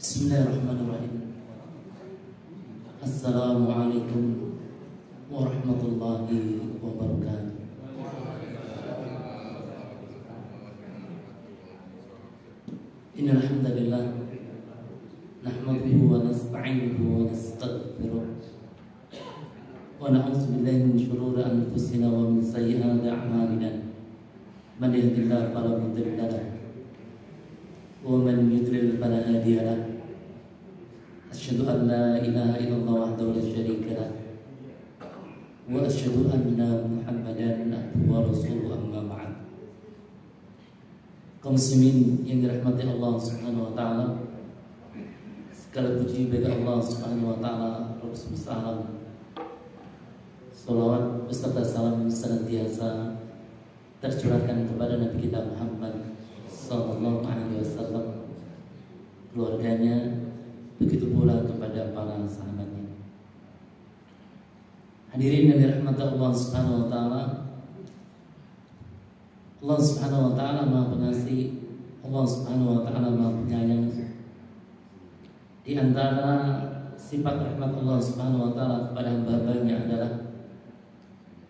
Bismillahirrahmanirrahim. Assalamualaikum warahmatullahi wabarakatuh. Innal hamdalillah nahmaduhu wa nasta'inuhu wa nastaghfiruh wa na'udzu billahi min shururi anfusina wa min sayyiati a'malina. Man yahdihillahu fala mudilla lahu wa man yudlil fala hadiya lahu. Asyhadu an la ilaha illallah wahdahu la syarika lah wa asyhadu anna Muhammadan abduhu wa rasuluhu, amma ba'd. Kaum muslimin yang dirahmati Allah Subhanahu wa taala, segala puji bagi Allah Subhanahu wa taala, Rabb semesta alam. Salawat beserta salam senantiasa tercurahkan kepada Nabi kita Muhammad sallallahu alaihi wasallam, keluarganya, begitu pula kepada para sahabatnya. Hadirin yang dirahmati Allah Subhanahu wa taala, Allah Subhanahu wa taala Maha Pengasih, Allah Subhanahu wa taala Maha Penyayang. Di antara sifat rahmat Allah Subhanahu wa taala kepada hamba-hambanya adalah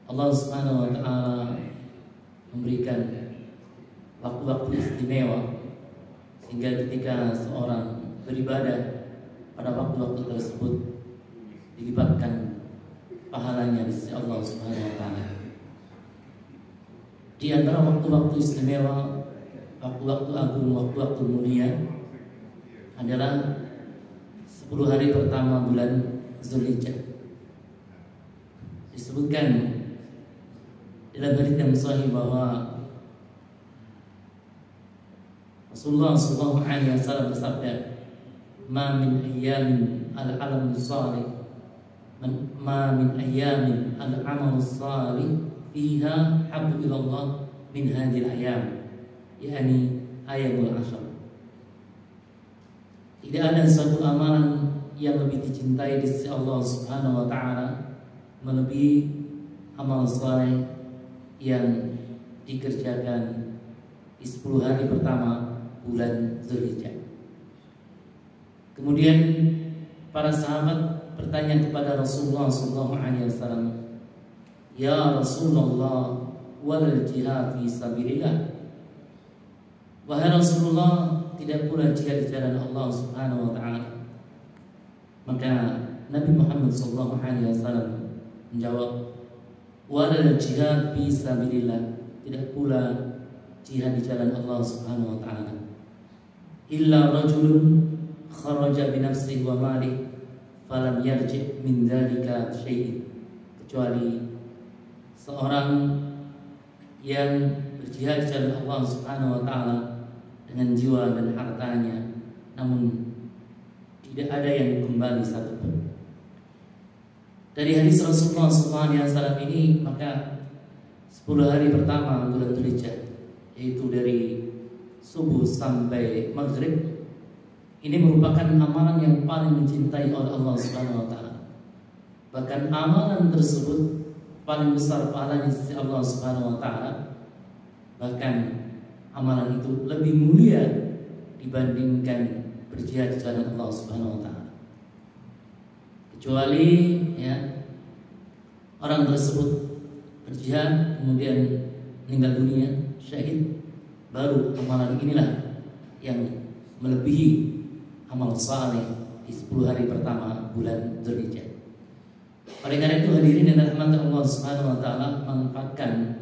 Allah Subhanahu wa taala memberikan waktu-waktu istimewa, sehingga ketika seorang beribadah pada waktu-waktu tersebut dilipatkan pahalanya di sisi Allah Subhanahu wa taala. Di antara waktu-waktu istimewa, waktu-waktu agung, waktu-waktu mulia adalah 10 hari pertama bulan Zulhijjah. Disebutkan dalam hadits yang sahih bahwa Rasulullah sallallahu alaihi wasallam bersabda, "Ma min ayyamin al-amal salih, ma min ayyamin al-amal salih fiha habbu ila Allah min hadhihi al-ayyam," yakni ayyamul ashr. Tidak ada suatu amalan yang lebih dicintai di sisi Allah Subhanahu wa taala melebihi amal saleh yang dikerjakan di 10 hari pertama bulan Zulhijjah. Kemudian para sahabat bertanya kepada Rasulullah SAW, "Ya Rasulullah, wal jihad fi sabilillah?" Wahai Rasulullah, tidak pula jihad di jalan Allah Subhanahu wa taala. Maka Nabi Muhammad SAW menjawab, "Wal jihad fi sabilillah," tidak pula jihad di jalan Allah Subhanahu wa taala. "Illa rajulun kharaja bi nafsihi wa malihi falam yarji' min dzalika syai'in," kecuali seorang yang berjihad di jalan Allah Subhanahu wa taala dengan jiwa dan hartanya, namun tidak ada yang kembali satupun. Dari hadis Rasulullah SAW ini, maka 10 hari pertama bulan Dzulhijjah, yaitu dari subuh sampai maghrib, ini merupakan amalan yang paling dicintai oleh Allah Subhanahu wa taala. Bahkan amalan tersebut paling besar pahalanya di sisi Allah Subhanahu wa taala. Bahkan amalan itu lebih mulia dibandingkan berjihad di jalan Allah Subhanahu wa taala. Kecuali orang tersebut berjihad kemudian meninggal dunia syahid, baru amalan inilah yang melebihi amal saleh di 10 hari pertama bulan Dzulhijjah. Oleh karena itu, hadirin yang dirahmati Allah Subhanahu wa taala, manfaatkan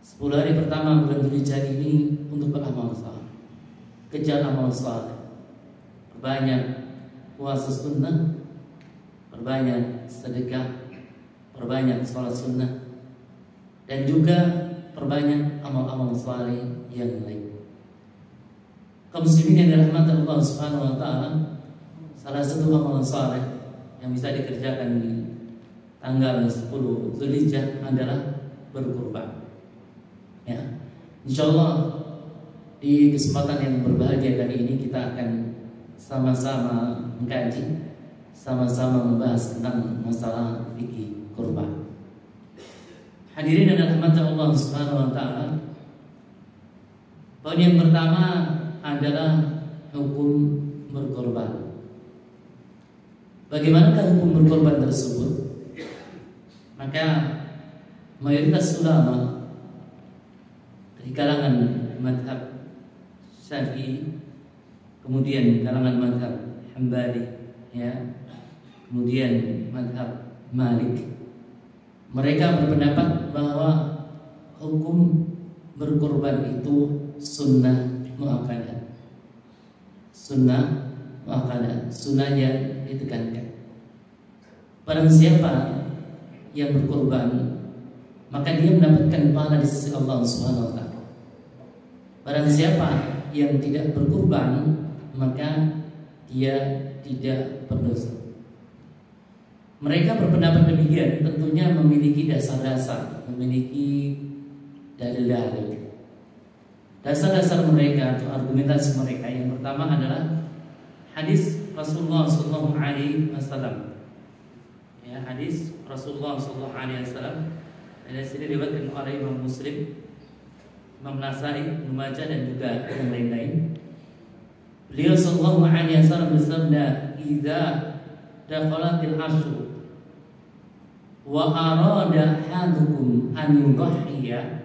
10 hari pertama bulan Dzulhijjah ini untuk beramal saleh. Kejar amal saleh. Perbanyak puasa sunnah, perbanyak sedekah, perbanyak sholat sunnah, dan juga perbanyak amal-amal saleh yang lain. Kaum muslimin yang dirahmati Allah Subhanahu wa taala, salah satu amal saleh yang bisa dikerjakan di tanggal 10 Zulhijjah adalah berkurban. Insyaallah di kesempatan yang berbahagia kali ini kita akan sama-sama mengkaji, sama-sama membahas tentang masalah fikih kurban. Hadirin dan rahmat Allah Subhanahu wa taala, poin yang pertama adalah hukum berkorban. Bagaimanakah hukum berkorban tersebut? Maka mayoritas ulama dari kalangan mazhab Syafi'i, kemudian kalangan mazhab Hambali, ya, kemudian mazhab Malik, mereka berpendapat bahwa hukum berkorban itu sunnah muakkadah. Sunnah muakkadah, sunnah yang ditekankan. Barang siapa yang berkorban, maka dia mendapatkan pahala di sisi Allah Subhanahu wa taala. Barang siapa yang tidak berkorban, maka dia tidak berdosa. Mereka berpendapat demikian tentunya memiliki dasar-dasar, memiliki dalil-dalil. Dasar-dasar mereka atau argumentasi mereka yang pertama adalah hadis Rasulullah sallallahu alaihi wasallam. Ya, hadis Rasulullah sallallahu alaihi wasallam dari sini diriwayatkan oleh Imam Muslim, Imam Nasai, Ibnu Majah dan juga yang lain-lain. Beliau sallallahu alaihi wasallam bersabda, "Idza dakhalatil ashru wa arada ahadukum an yudhhiya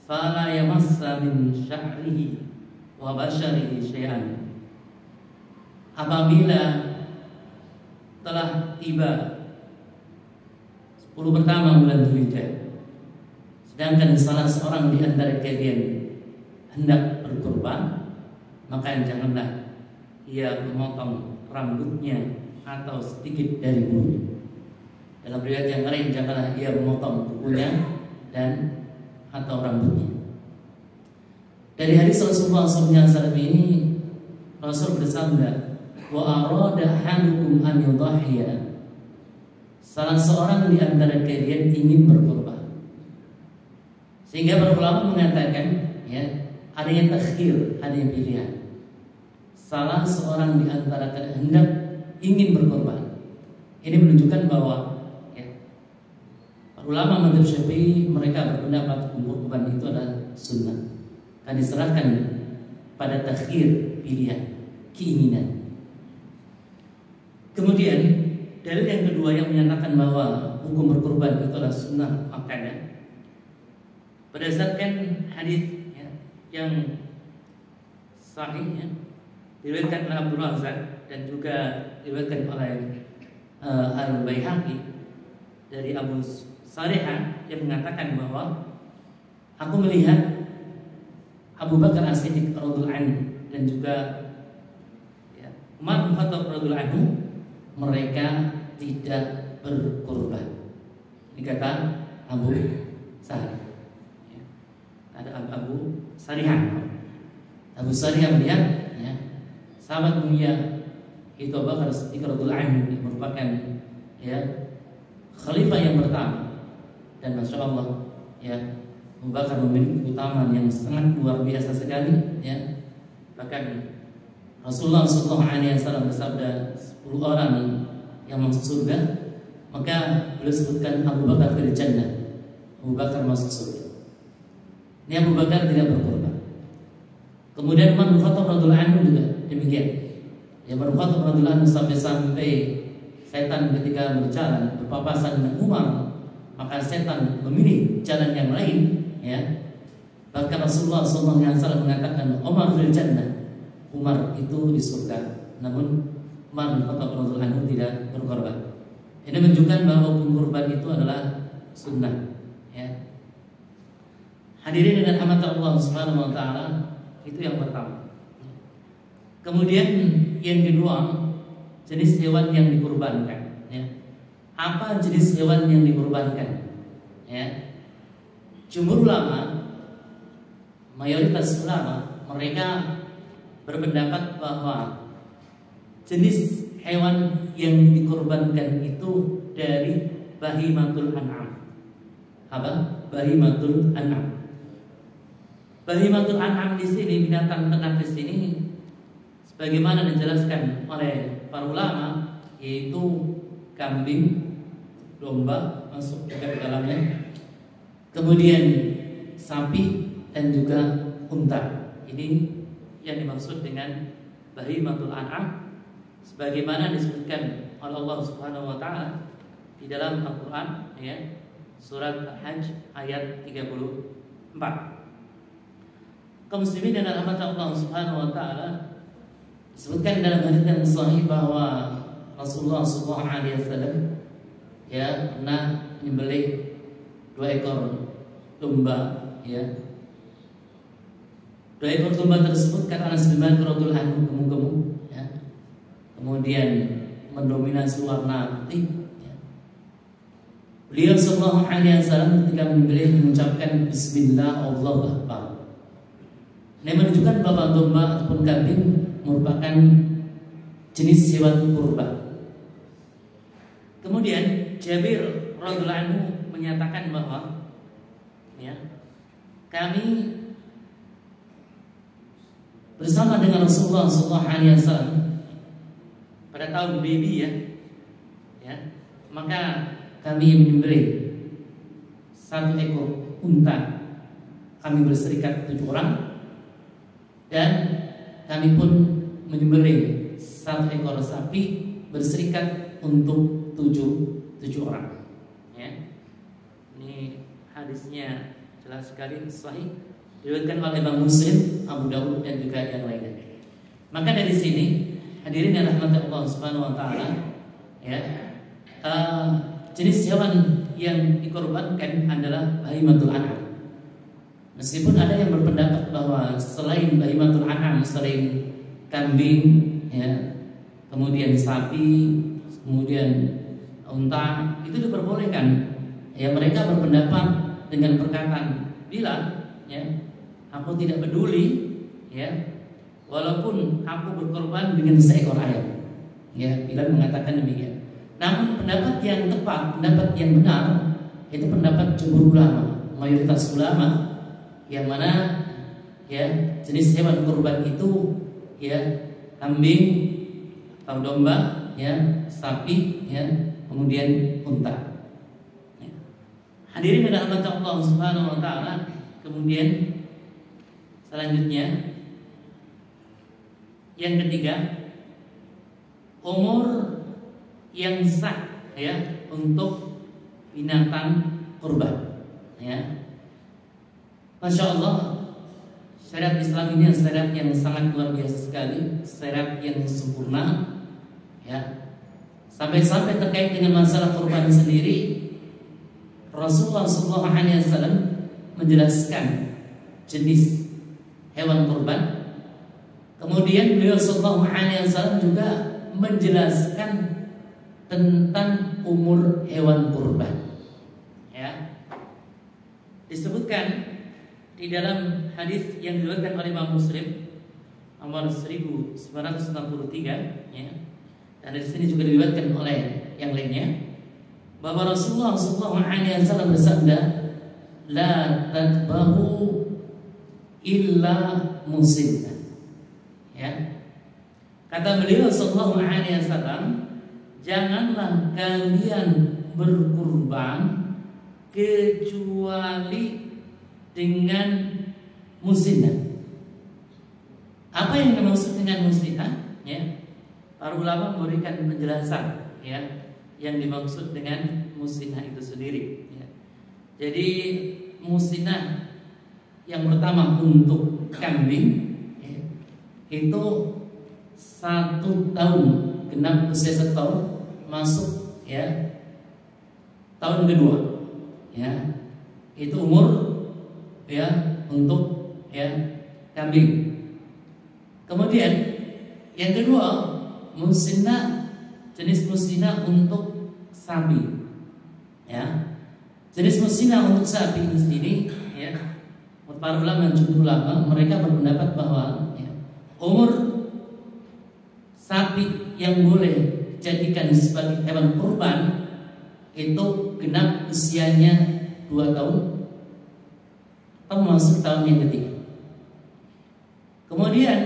fala yamassa min sya'rihi wa basharihi syai'an." Apabila telah tiba 10 pertama bulan Dzulhijjah, sedangkan salah seorang di antara kalian hendak berkorban, maka janganlah ia memotong rambutnya atau sedikit dari bulunya. Dalam riwayat yang lain, janganlah ia memotong kukunya dan atau rambutnya. Dari hadis Rasulullah SAW ini, Rasul bersabda, "Wa arada ahadukum an yudhhiya." Salah seorang di antara kalian ingin berkorban. Sehingga para ulama mengatakan, ya, ada yang takhir, ada yang pilihan. Salah seorang di antara kalian hendak ingin berkorban. Ini menunjukkan bahwa, ya, para ulama mazhab Syafi'i mereka berpendapat berkorban itu adalah sunnah. Kan diserahkan pada takhir, pilihan, keinginan. Kemudian dalil yang kedua yang menyatakan bahwa hukum berkorban itu adalah sunnah muakkadah berdasarkan hadis, ya, yang sahih, ya, diriwayatkan oleh Abdul Razak dan juga diriwayatkan oleh Al-Baihaqi dari Abu Sarihah yang mengatakan bahwa aku melihat Abu Bakar As-Siddiq radhiyallahu anhu dan juga, ya, Umar bin Khattab radhiyallahu anhu, mereka tidak berkorban. Ini kata Abu Sarihah. Ya. Ada Abu Sarihah. Abu Sarihah melihat, ya, sahabat mulia itu Abu Bakar As-Siddiq radhiyallahu anhu yang merupakan, ya, khalifah yang pertama, dan masya Allah, ya, Abu Bakar memiliki keutamaan yang sangat luar biasa sekali, ya. Bahkan Rasulullah SAW bersabda 10 orang yang masuk surga, maka beliau sebutkan Abu Bakar fil jannah, Abu Bakar masuk surga. Ini Abu Bakar tidak berkorban. Kemudian Umar bin Khattab radhiyallahu anhu juga demikian. Ya, Umar bin Khattab radhiyallahu anhu sampai setan ketika berjalan berpapasan dengan Umar, maka setan memilih jalan yang lain, ya. Bahkan Rasulullah SAW mengatakan Umar fil jannah, Umar itu di surga. Namun Umar bin Khattab radhiyallahu anhu tidak berkorban. Ini menunjukkan bahwa hukum kurban itu adalah sunnah, ya. Hadirin dan hadirat Allah Subhanahu wa taala, itu yang pertama. Kemudian yang kedua, jenis hewan yang dikurbankan, ya. Apa jenis hewan yang dikurbankan? Ya. Jumhur ulama, mayoritas ulama, mereka berpendapat bahwa jenis hewan yang dikurbankan itu dari bahimatul an'am. Apa? Bahimatul an'am. Bahimatul an'am di sini, binatang ternak di sini, sebagaimana dijelaskan oleh para ulama, yaitu kambing, domba masuk juga ke dalamnya, kemudian sapi dan juga unta. Ini yang dimaksud dengan bahimatul an'am sebagaimana disebutkan oleh Allah Subhanahu wa taala di dalam Al-Qur'an ya, surat Al-Hajj ayat 34. Kaum muslimin dan rahmat Allah Subhanahu wa taala, disebutkan dalam hadis yang sahih bahwa Rasulullah SAW ya pernah menyembelih 2 ekor domba ya. 2 ekor domba tersebut kata Anas bin Malik radhiyallahu anhu gemuk-gemuk ya. Kemudian mendominasi warna putih ya. Beliau sallallahu alaihi wasallam ketika menyembelih mengucapkan bismillah Allahu akbar. Ini menunjukkan bahwa domba ataupun kambing merupakan jenis hewan kurban. Kemudian Jabir radhiyallahu anhu menyatakan bahwa ya, kami bersama dengan Rasulullah SAW pada tahun baby ya, maka kami menyembelih 1 ekor unta. Kami berserikat 7 orang dan kami pun menyembelih 1 ekor sapi berserikat untuk 7 orang ya. Ini hadisnya jelas sekali sahih, diriwayatkan oleh Imam Muslim, Abu Dawud dan juga yang lainnya. Maka dari sini hadirin yang rahmat Allah Subhanahu wa taala ya, jenis hewan yang dikorbankan adalah bahimatul an'am. Meskipun ada yang berpendapat bahwa selain bahimatul an'am, selain kambing ya, kemudian sapi, kemudian unta itu diperbolehkan. Ya, mereka berpendapat dengan perkataan bila ya, aku tidak peduli ya, walaupun aku berkorban dengan seekor ayam. Ya, bila mengatakan demikian. Namun pendapat yang tepat, pendapat yang benar itu pendapat jumhur ulama, mayoritas ulama, yang mana ya jenis hewan kurban itu ya kambing atau domba ya, sapi ya, kemudian unta. Hadirin dan rahmat Allah Subhanahu wa taala, kemudian selanjutnya yang ketiga, umur yang sah ya untuk binatang kurban ya. Masya Allah, syariat Islam ini syariat yang sangat luar biasa sekali, syariat yang sempurna ya. Sampai-sampai terkait dengan masalah kurban sendiri, Rasulullah SAW menjelaskan jenis hewan kurban. Kemudian beliau SAW juga menjelaskan tentang umur hewan kurban. Ya, disebutkan di dalam hadis yang diriwayatkan oleh Imam Muslim nomor 1963 ya. Dan di sini juga diriwayatkan oleh yang lainnya bahwa Rasulullah SAW bersabda, la tadbahu illa musinna. Ya, kata beliau SAW, janganlah kalian berkurban kecuali dengan musinna. Apa yang dimaksud dengan musinna? Ya, para ulama memberikan penjelasan ya, yang dimaksud dengan musinah itu sendiri ya. Jadi musinah yang pertama untuk kambing ya, itu 1 tahun genap usia 1 tahun masuk ya tahun kedua ya, itu umur ya untuk ya kambing. Kemudian yang kedua, musinah, jenis musinah untuk sapi ya. Jenis musinah untuk sapi di sini ya, para ulama dan jumhur ulama mereka berpendapat bahwa ya, umur sapi yang boleh dijadikan sebagai hewan kurban itu genap usianya 2 tahun atau masuk tahun yang ketiga. Kemudian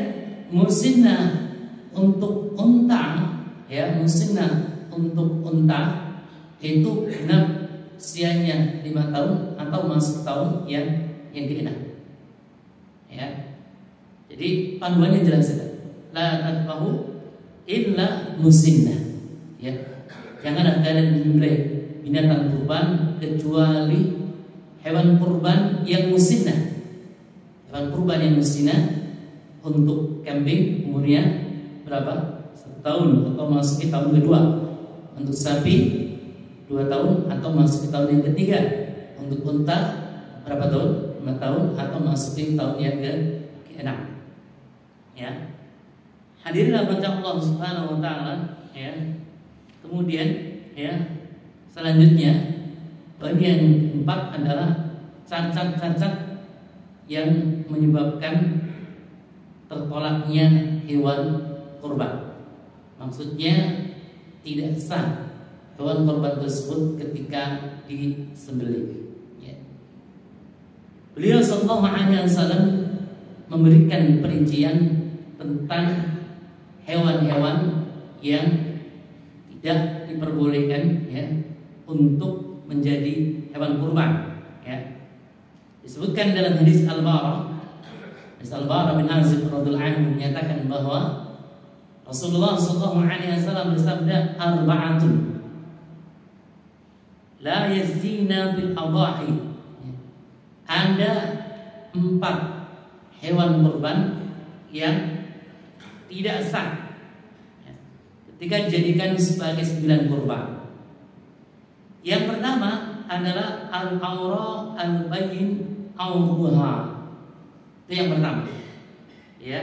musinah untuk unta ya, musinah untuk unta itu genap usianya 5 tahun atau masuk tahun yang ke-6 ya. Jadi panduannya jelas ya. la tadbahu illa musinnah. Ya. Janganlah kalian menyembelih binatang kurban kecuali hewan kurban yang musinnah. Hewan kurban yang musinnah untuk kambing umurnya berapa? 1 tahun atau memasuki tahun kedua. Untuk sapi 2 tahun atau memasuki tahun yang ketiga. Untuk unta berapa tahun? 5 tahun atau memasuki tahun yang ke-6. Ya. Hadirin rahmatullah Allah Subhanahu wa taala, ya. Kemudian ya, selanjutnya bagian 4 adalah cacat-cacat yang menyebabkan tertolaknya hewan kurban. Maksudnya tidak sah hewan kurban tersebut ketika disembelih. Ya. Beliau sallallahu alaihi wasallam memberikan perincian tentang hewan-hewan yang tidak diperbolehkan ya untuk menjadi hewan kurban. Ya. Disebutkan dalam hadis Al-Bara bin Azib radhiyallahu anhu menyatakan bahwa Rasulullah sallallahu alaihi wasallam bersabda, arba'atun la yazina bil adahi. Ada 4 hewan kurban yang tidak sah ketika dijadikan sebagai sembilan kurban. Yang pertama adalah al-awra al-bayyin awruha. Itu yang pertama. Ya.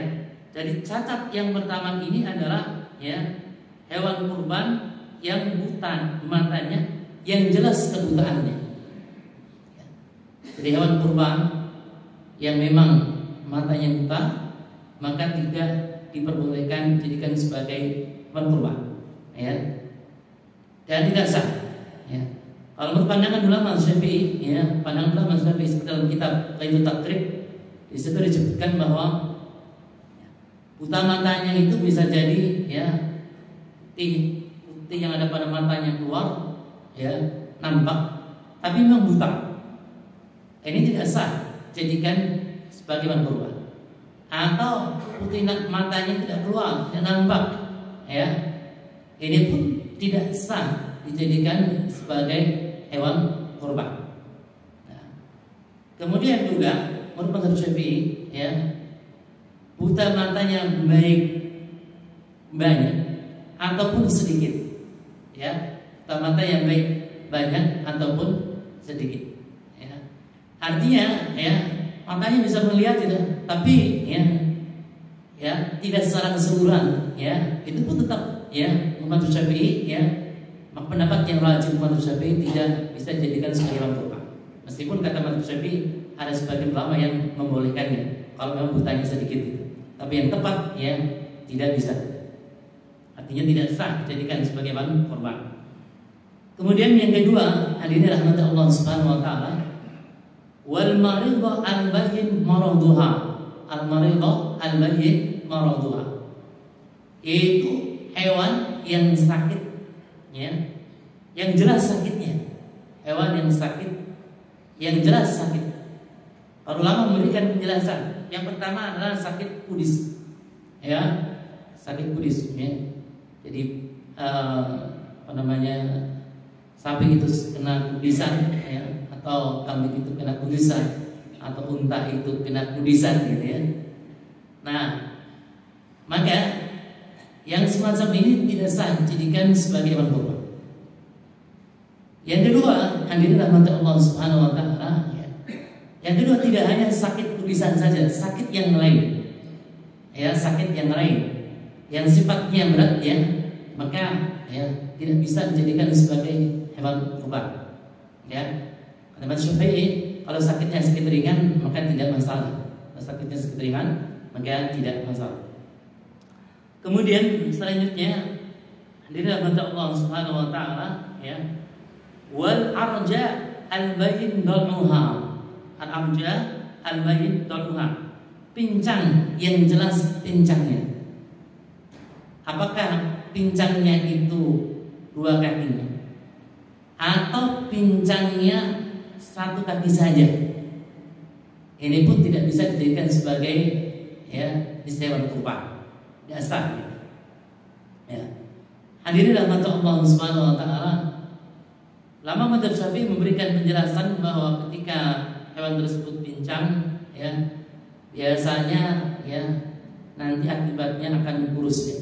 Jadi cacat yang pertama ini adalah ya hewan kurban yang buta matanya, yang jelas kebutaannya. Ya. Jadi hewan kurban yang memang matanya buta, maka tidak diperbolehkan dijadikan sebagai hewan kurban. Ya. Dan tidak sah. Ya. Kalau menurut pandangan ulama Syafi'i, ya, pandangan ulama Syafi'i seperti dalam kitab Qaidut Takrib, di situ disebutkan bahwa buta matanya itu bisa jadi ya putih yang ada pada matanya keluar, ya, nampak, tapi memang buta. Ini tidak sah jadikan sebagai hewan kurban. Atau putih matanya tidak keluar, tidak nampak, ya, ini pun tidak sah dijadikan sebagai hewan kurban. Nah, kemudian juga menurut mazhab Syafi'i, ya, buta matanya baik banyak ataupun sedikit, ya, buta mata yang baik banyak ataupun sedikit, ya. Artinya, ya, matanya bisa melihat itu, tapi ya tidak secara keseluruhan, ya, itu pun tetap, ya, mazhab Syafi'i, ya, pendapat yang rajih mazhab Syafi'i tidak bisa dijadikan sebagai hewan kurban. Meskipun kata mazhab Syafi'i ada sebagian ulama yang membolehkannya kalau memang butanya sedikit itu. Tapi yang tepat, ya, tidak bisa. Artinya tidak sah dijadikan sebagai hewan kurban. Kemudian yang kedua, hadirin rahmat Allah Subhanahu wa taala, wal maridha al-bayyin maraduha. Al maridha al-bayyin maraduha. Itu hewan yang sakit, ya, yang jelas sakitnya. Hewan yang sakit, yang jelas sakit. Para ulama memberikan penjelasan. Yang pertama adalah sakit kudis, ya, sakit kudis, ya. Jadi sapi itu kena kudisan, ya, atau kambing itu kena kudisan, atau unta itu kena kudisan, gitu ya. Nah, maka yang semacam ini tidak sah dijadikan sebagai hewan kurban. Yang kedua, hadirin rahmat Allah Subhanahu wa taala, ya. Yang kedua, tidak hanya sakit kudisan saja, sakit yang lain. Ya, sakit yang lain yang sifatnya berat, ya, maka ya tidak bisa dijadikan sebagai hewan kurban. Ya. Kata mazhab Syafi'i, kalau sakitnya sakit ringan maka tidak masalah. Kalau sakitnya sakit ringan maka tidak masalah. Kemudian selanjutnya, hadirin rahmat Allah Subhanahu wa taala, ya, wal arja al-bayyin dal'uha. Al-arja al-bayyin dal'uha. Pincang yang jelas pincangnya. Apakah pincangnya itu 2 kakinya atau pincangnya 1 kaki saja? Ini pun tidak bisa dijadikan sebagai, ya, hewan kurban. dasar. Ya. Hadirin rahmat Allah Subhanahu wa taala. Lama madzhab Syafi'i memberikan penjelasan bahwa ketika hewan tersebut pincang, ya, biasanya ya nanti akibatnya akan kurus ya.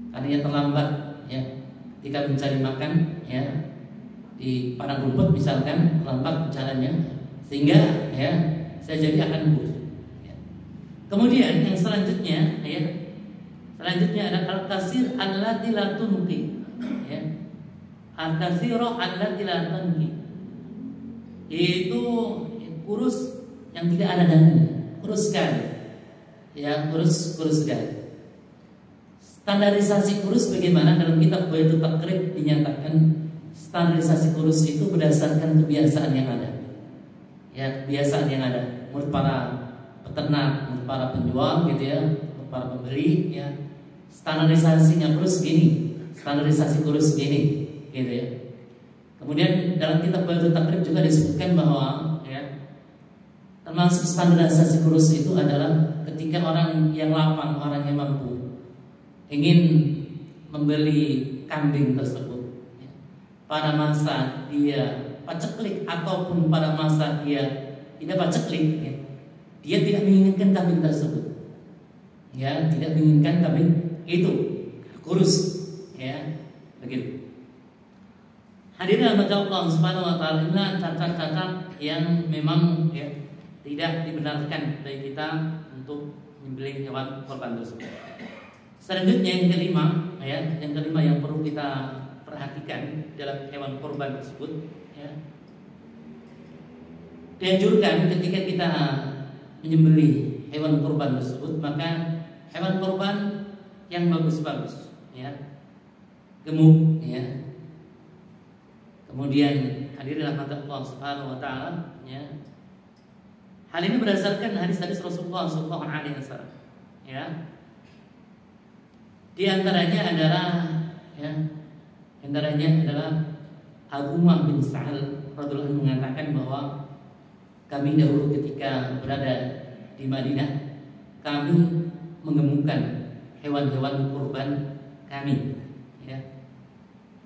Karena dia terlambat ya ketika mencari makan ya di padang rumput misalkan, terlambat jalannya sehingga ya saya jadi akan kurus. Ya. Kemudian yang selanjutnya ya, ada al-kasir allati la tunqi. Ya. Al-kasiro allati la tunqi. Itu kurus yang tidak ada dagingnya, kurus sekali. Ya, kurus sekali. Standarisasi kurus bagaimana? Dalam kitab Baitul Takrib dinyatakan standarisasi kurus itu berdasarkan kebiasaan yang ada. Ya, kebiasaan yang ada. Menurut para peternak, menurut para penjual gitu ya, menurut para pembeli ya. Standarisasinya kurus gini, standarisasi kurus gini, gitu ya. Kemudian dalam kitab Baitul Takrib juga disebutkan bahwa ya, termasuk standarisasi kurus itu adalah ketika orang yang lapang, orang yang mampu ingin membeli kambing tersebut ya, pada masa dia paceklik ataupun pada masa dia tidak paceklik ya, dia tidak menginginkan kambing tersebut ya, tidak menginginkan kambing itu kurus ya, begitu. Hadirin Allah Subhanahu wa taala, inilah cacat-cacat yang memang ya tidak dibenarkan dari kita untuk menyembelih hewan kurban tersebut. Selanjutnya yang kelima ya, yang perlu kita perhatikan dalam hewan kurban tersebut ya, dianjurkan ketika kita menyembelih hewan kurban tersebut, maka hewan kurban yang bagus-bagus ya, gemuk ya. Kemudian hadirin rahmat Allah Subhanahu wa taala ya. Hal ini berdasarkan hadis-hadis Rasulullah SAW ya. Di antaranya adalah Agumah bin Sa'al radhiyallahu anhu mengatakan bahwa kami dahulu ketika berada di Madinah, kami mengemukkan hewan-hewan kurban kami ya.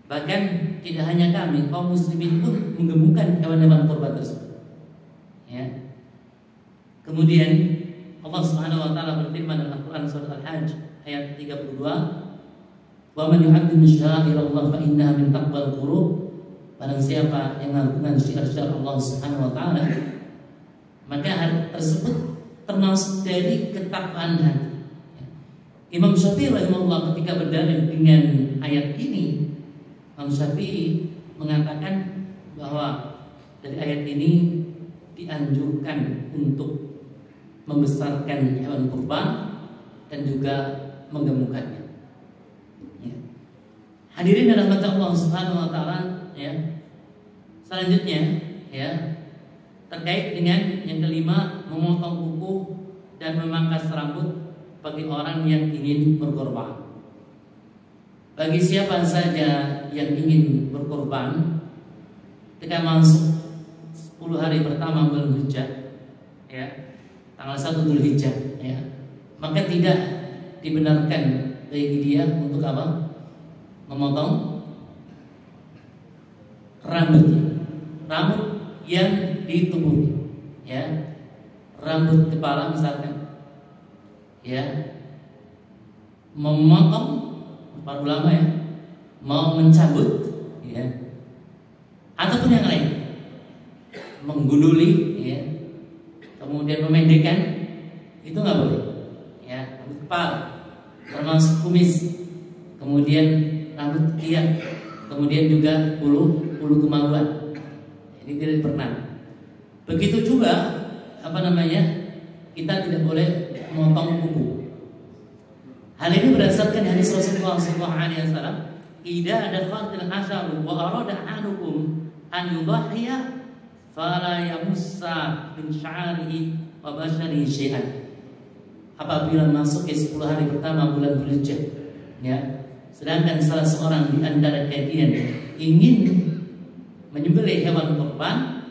Bahkan tidak hanya kami, kaum muslimin pun menggemukkan hewan-hewan kurban tersebut ya. Kemudian Allah Subhanahu wa taala berfirman dalam Al-Qur'an surah Al-Hajj ayat 32, "Wa man yu'azzim sya'airallah fa innaha min taqwal qulub." Barang siapa yang melakukan syiar-syiar Allah Subhanahu wa taala, maka hal tersebut termasuk dari ketakwaan hati. Imam Syafi'i rahimahullah ketika berdalil dengan ayat ini, Imam Syafi'i mengatakan bahwa dari ayat ini dianjurkan untuk membesarkan hewan kurban dan juga menggemukkannya. Ya. Hadirin dalam mata Allah Subhanahu wa taala ya. Selanjutnya ya, terkait dengan yang kelima, memotong kuku dan memangkas rambut bagi orang yang ingin berkorban. Bagi siapa saja yang ingin berkorban ketika masuk 10 hari pertama bulan Dzulhijjah ya, tanggal 1 Dzulhijjah ya, maka tidak dibenarkan bagi dia untuk apa? Memotong rambut yang di tubuhnya ya, rambut kepala misalkan ya, memotong, para ulama ya, mau mencabut ya, ataupun yang lain, menggunduli ya, kemudian memendekkan, itu nggak boleh ya. Rambut kepala termasuk kumis, kemudian rambut ketiak, kemudian juga bulu kemaluan, ini tidak pernah. Begitu juga kita tidak boleh memotong kuku. Hal ini berdasarkan hadis Rasulullah SAW, "Idza adkhalal ashar wa arada ahadukum an yudhhiya fala yamussa min sya'rihi wa basharihi syai'an." Apabila masuk ke 10 hari pertama bulan Dzulhijjah ya, sedangkan salah seorang di antara kalian ingin menyembelih hewan kurban,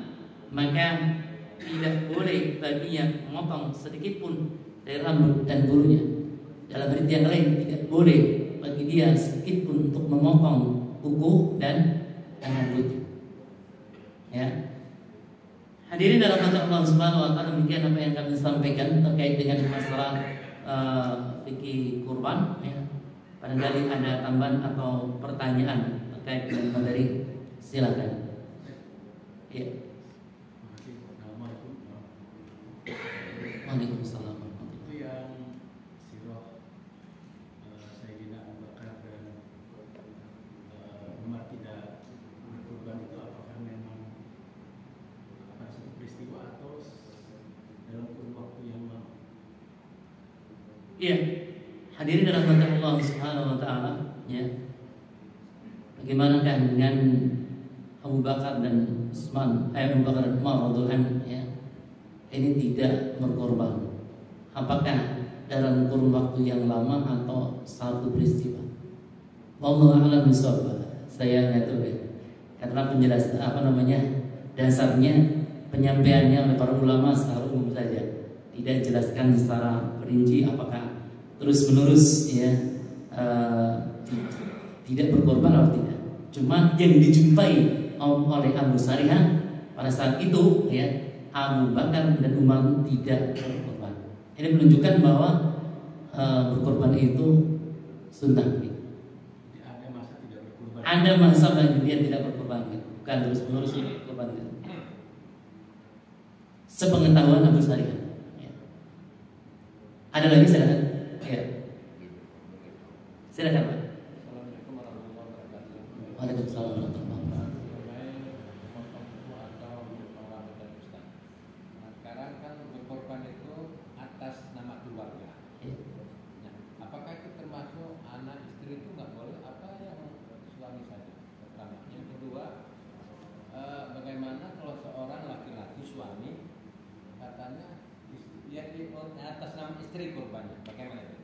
maka tidak boleh baginya memotong sedikit pun dari rambut dan bulunya. dalam arti yang lain tidak boleh bagi dia sedikit pun untuk memotong kuku dan rambutnya. Ya. Hadirin dalam mata Allah Subhanahu wa taala, demikian apa yang kami sampaikan terkait dengan masalah fikih kurban ya. Barangkali ada tambahan atau pertanyaan terkait dengan materi, silakan. Ya. Waalaikumsalam. Itu yang sirah Sayyidina Abu Bakar dan Umar tidak berkurban itu apakah memang pada suatu peristiwa atau dalam kurun waktu yang lama? Iya. Hadirin dalam mata Allah Subhanahu wa taala ya. Bagaimanakah dengan Abu Bakar dan Utsman, Abu Bakar dan Umar radhiyallahu anhu ya. Ini tidak berkorban. Apakah dalam kurun waktu yang lama atau satu peristiwa? Wallahu a'lam bishawab. Saya nggak tahu ya. Karena penjelasan dasarnya penyampaiannya oleh para ulama secara umum saja. Tidak dijelaskan secara perinci apakah terus menerus ya tidak berkorban atau tidak. Cuma yang dijumpai oleh Abu Sarihah pada saat itu ya, Abu Bakar dan Umar tidak berkorban. Ini menunjukkan bahwa berkorban itu sunnah. Ada masa tidak berkorban. Ada masa bagi dia tidak berkorban, bukan terus menerus berkorban. Sepengetahuan Abu Sarihah. Ya. Ada lagi silakan. Ya. Silakan Pak. Assalamualaikum warahmatullahi wabarakatuh. Waalaikumsalam warahmatullahi wabarakatuh. Sekarang kan berkorban itu atas nama keluarga. Nah, apakah itu termasuk anak istri itu nggak boleh? Apa yang suami saja? Pertama. Yang kedua, bagaimana kalau seorang laki-laki suami katanya yang di atas nama istri korbannya? Bagaimana itu?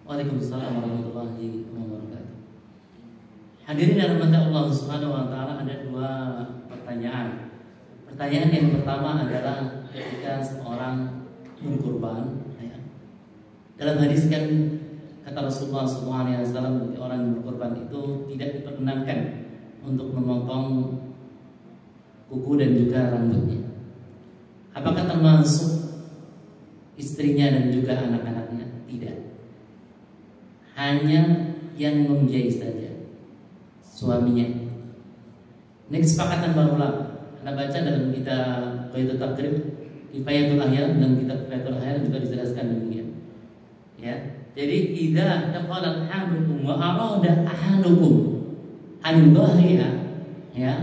Waalaikumsalam warahmatullahi wabarakatuh. Hadirin dalam mata Allah Subhanahu wa taala, ada dua pertanyaan. Pertanyaan yang pertama adalah ketika seorang berkorban ya. Dalam hadis kan kata Rasulullah SAW, orang yang berkorban itu tidak diperkenankan untuk memotong kuku dan juga rambutnya. Apakah termasuk istrinya dan juga anak-anaknya? Tidak. Hanya yang membiayai saja, suaminya. Ini kesepakatan para ulama. Anda baca dalam kitab Baitul Taqrib, Kifayatul Ahyar, dan kitab Kifayatul Ahyar juga dijelaskan demikian. Ya. Jadi idza taqala al-hamukum wa arada ahadukum an dhahriha ya.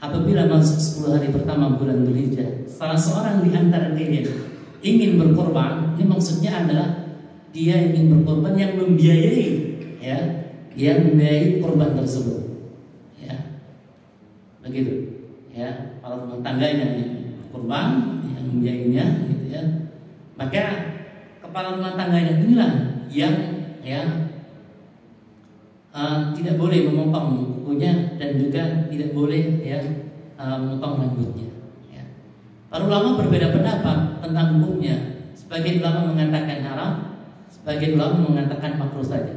Apabila masuk 10 hari pertama bulan Dzulhijjah, salah seorang di antara kalian ingin berkorban, ini maksudnya adalah dia ingin berkorban yang membiayai ya, yang membiayai korban tersebut. Ya. Begitu. Ya, para rumah tangga yang berkorban, yang membiayainya gitu ya. Maka kepala rumah tangganya inilah yang ya tidak boleh memotong kukunya dan juga tidak boleh ya memotong rambutnya. Ya. Para ulama berbeda pendapat tentang hukumnya. Sebagian ulama mengatakan haram, sebagian ulama mengatakan makruh saja.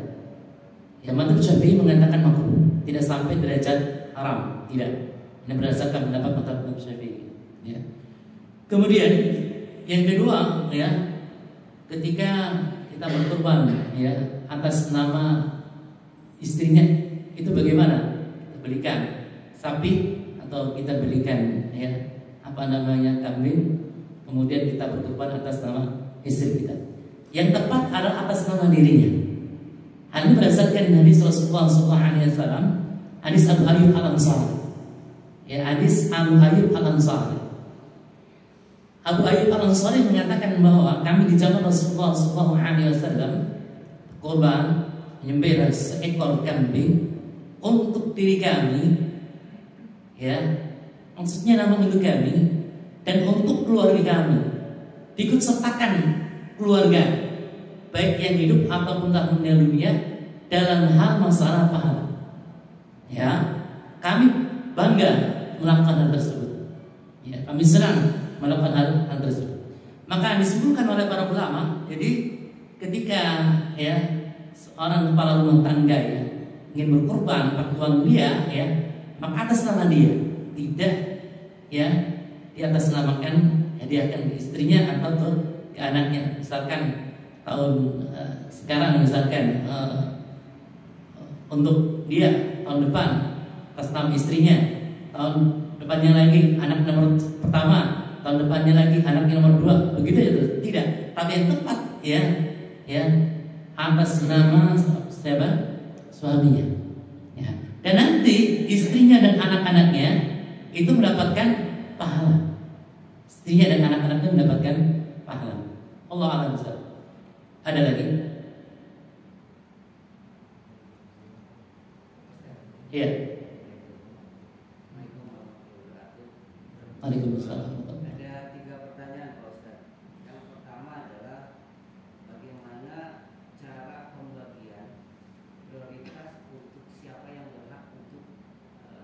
Ya, mazhab Syafi'i mengatakan makruh, tidak sampai derajat haram, tidak. Ini berdasarkan pendapat mazhab Syafi'i. Ya. Kemudian yang kedua ya, ketika kita berkorban ya atas nama istrinya, itu bagaimana? Kita belikan sapi atau kita belikan ya kambing, kemudian kita berkorban atas nama istri kita. Yang tepat adalah atas nama dirinya. Hal ini berdasarkan hadis Rasulullah SAW, hadis Abu Ayyub Al-Ansari. Ya, hadis Abu Ayyub Al-Ansari. Abu Ayyub Al-Ansari mengatakan bahwa kami di zaman Rasulullah SAW korban menyembelih seekor kambing untuk diri kami, ya, maksudnya nama untuk kami dan untuk keluarga kami, ikut sertakan keluarga baik yang hidup ataupun telah meninggal dunia dalam hal masalah pahala. Ya, kami bangga melakukan hal tersebut. Ya, kami senang melakukan hal tersebut. Maka disebutkan oleh para ulama, jadi ketika ya seorang kepala rumah tangga ya ingin berkorban pakai uang dia ya, maka atas nama dia, tidak ya di atas namakan ya, dia akan ke istrinya atau ke anaknya. Misalkan sekarang misalkan untuk dia tahun depan atas nama istrinya, tahun depannya lagi anak nomor pertama, tahun depannya lagi anak nomor 2, begitu ya terus. Tidak, tapi yang tepat ya atas nama siapa? Suaminya. Ya. Dan nanti istrinya dan anak-anaknya itu mendapatkan pahala. Istrinya dan anak-anaknya mendapatkan pahala. Allah a'lam bishawab. Ada lagi? Iya. Waalaikumsalam. Ada 3 pertanyaan Pak Ustaz. Yang pertama adalah bagaimana cara pembagian prioritas untuk siapa yang berhak untuk